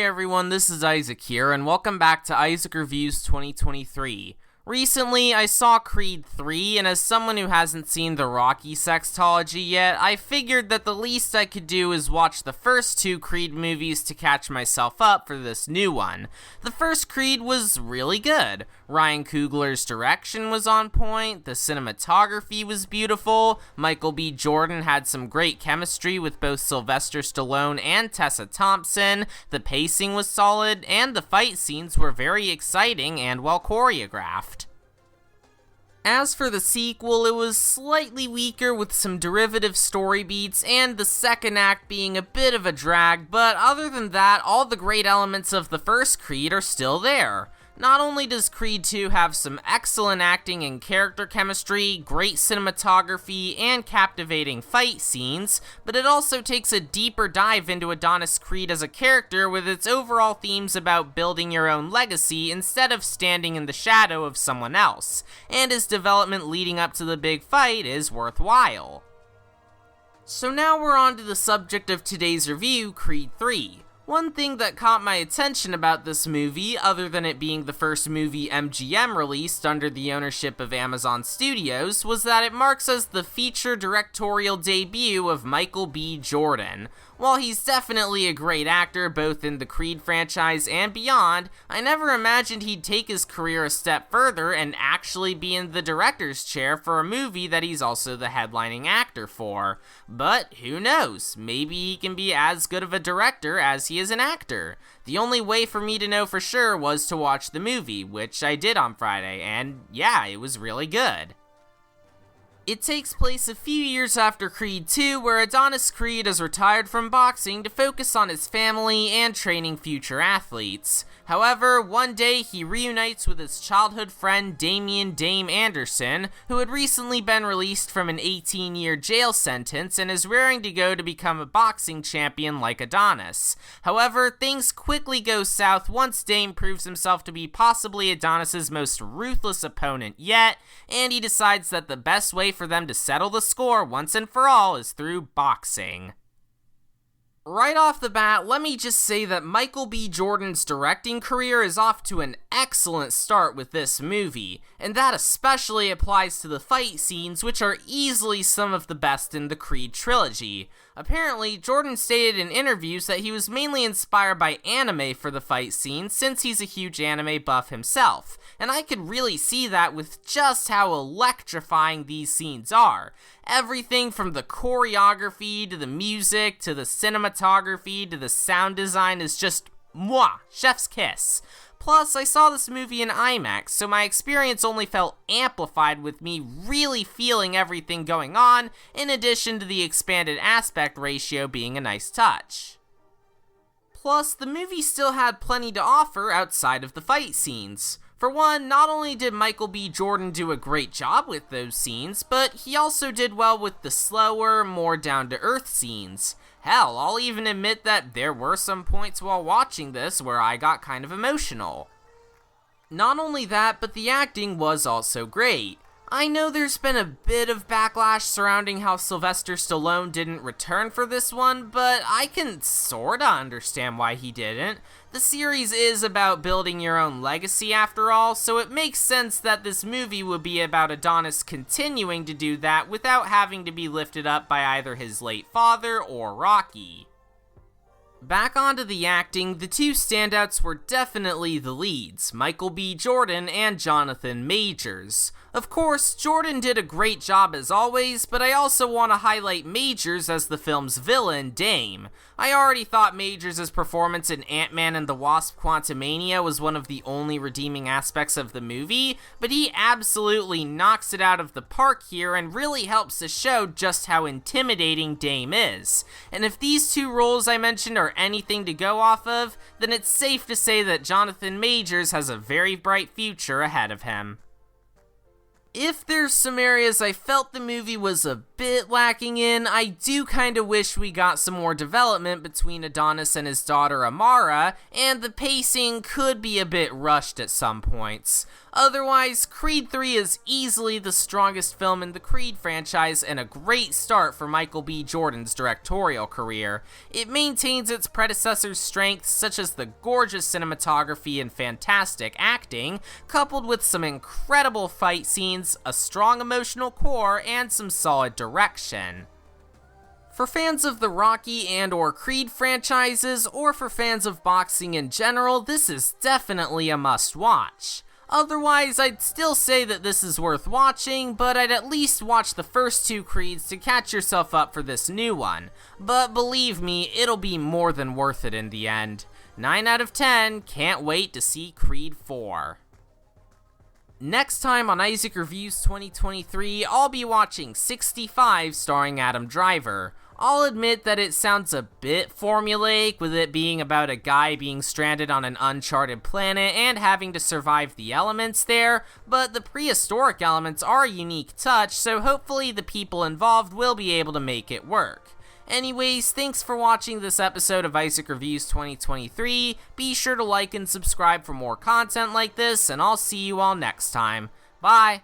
everyone, this is Isaac here, and welcome back to Isaac Reviews 2023. Recently, I saw Creed 3, and as someone who hasn't seen the Rocky sextology yet, I figured that the least I could do is watch the first two Creed movies to catch myself up for this new one. The first Creed was really good. Ryan Coogler's direction was on point, the cinematography was beautiful, Michael B. Jordan had some great chemistry with both Sylvester Stallone and Tessa Thompson, the pacing was solid, and the fight scenes were very exciting and well choreographed. As for the sequel, it was slightly weaker with some derivative story beats and the second act being a bit of a drag, but other than that, all the great elements of the first Creed are still there. Not only does Creed 2 have some excellent acting and character chemistry, great cinematography, and captivating fight scenes, but it also takes a deeper dive into Adonis Creed as a character with its overall themes about building your own legacy instead of standing in the shadow of someone else, and his development leading up to the big fight is worthwhile. So now we're on to the subject of today's review, Creed 3. One thing that caught my attention about this movie, other than it being the first movie MGM released under the ownership of Amazon Studios, was that it marks as the feature directorial debut of Michael B. Jordan. While he's definitely a great actor both in the Creed franchise and beyond, I never imagined he'd take his career a step further and actually be in the director's chair for a movie that he's also the headlining actor for. But who knows, maybe he can be as good of a director as he is an actor. The only way for me to know for sure was to watch the movie, which I did on Friday, and yeah, it was really good. It takes place a few years after Creed 2, where Adonis Creed is retired from boxing to focus on his family and training future athletes. However, one day he reunites with his childhood friend Damian Dame Anderson, who had recently been released from an 18-year jail sentence and is raring to go to become a boxing champion like Adonis. However, things quickly go south once Dame proves himself to be possibly Adonis's most ruthless opponent yet, and he decides that the best way for them to settle the score once and for all is through boxing. Right off the bat, let me just say that Michael B. Jordan's directing career is off to an excellent start with this movie, and that especially applies to the fight scenes, which are easily some of the best in the Creed trilogy. Apparently, Jordan stated in interviews that he was mainly inspired by anime for the fight scenes since he's a huge anime buff himself, and I could really see that with just how electrifying these scenes are. Everything from the choreography, to the music, to the cinematography, to the sound design is just mwah, chef's kiss. Plus, I saw this movie in IMAX, so my experience only felt amplified with me really feeling everything going on, in addition to the expanded aspect ratio being a nice touch. Plus, the movie still had plenty to offer outside of the fight scenes. For one, not only did Michael B. Jordan do a great job with those scenes, but he also did well with the slower, more down-to-earth scenes. Hell, I'll even admit that there were some points while watching this where I got kind of emotional. Not only that, but the acting was also great. I know there's been a bit of backlash surrounding how Sylvester Stallone didn't return for this one, but I can sorta understand why he didn't. The series is about building your own legacy after all, so it makes sense that this movie would be about Adonis continuing to do that without having to be lifted up by either his late father or Rocky. Back onto the acting, the two standouts were definitely the leads, Michael B. Jordan and Jonathan Majors. Of course, Jordan did a great job as always, but I also want to highlight Majors as the film's villain, Dame. I already thought Majors' performance in Ant-Man and the Wasp: Quantumania was one of the only redeeming aspects of the movie, but he absolutely knocks it out of the park here and really helps to show just how intimidating Dame is. And if these two roles I mentioned are anything to go off of, then it's safe to say that Jonathan Majors has a very bright future ahead of him. If there's some areas I felt the movie was a bit lacking in. I do kinda wish we got some more development between Adonis and his daughter Amara, and the pacing could be a bit rushed at some points. Otherwise, Creed 3 is easily the strongest film in the Creed franchise and a great start for Michael B. Jordan's directorial career. It maintains its predecessor's strengths, such as the gorgeous cinematography and fantastic acting, coupled with some incredible fight scenes, a strong emotional core, and some solid direction. For fans of the Rocky and/or Creed franchises, or for fans of boxing in general, this is definitely a must-watch. Otherwise, I'd still say that this is worth watching, but I'd at least watch the first two Creeds to catch yourself up for this new one. But believe me, it'll be more than worth it in the end. 9 out of 10, can't wait to see Creed 4. Next time on Isaac Reviews 2023, I'll be watching 65 starring Adam Driver. I'll admit that it sounds a bit formulaic, with it being about a guy being stranded on an uncharted planet and having to survive the elements there, but the prehistoric elements are a unique touch, so hopefully the people involved will be able to make it work. Anyways, thanks for watching this episode of Isaac Reviews 2023. Be sure to like and subscribe for more content like this, and I'll see you all next time. Bye!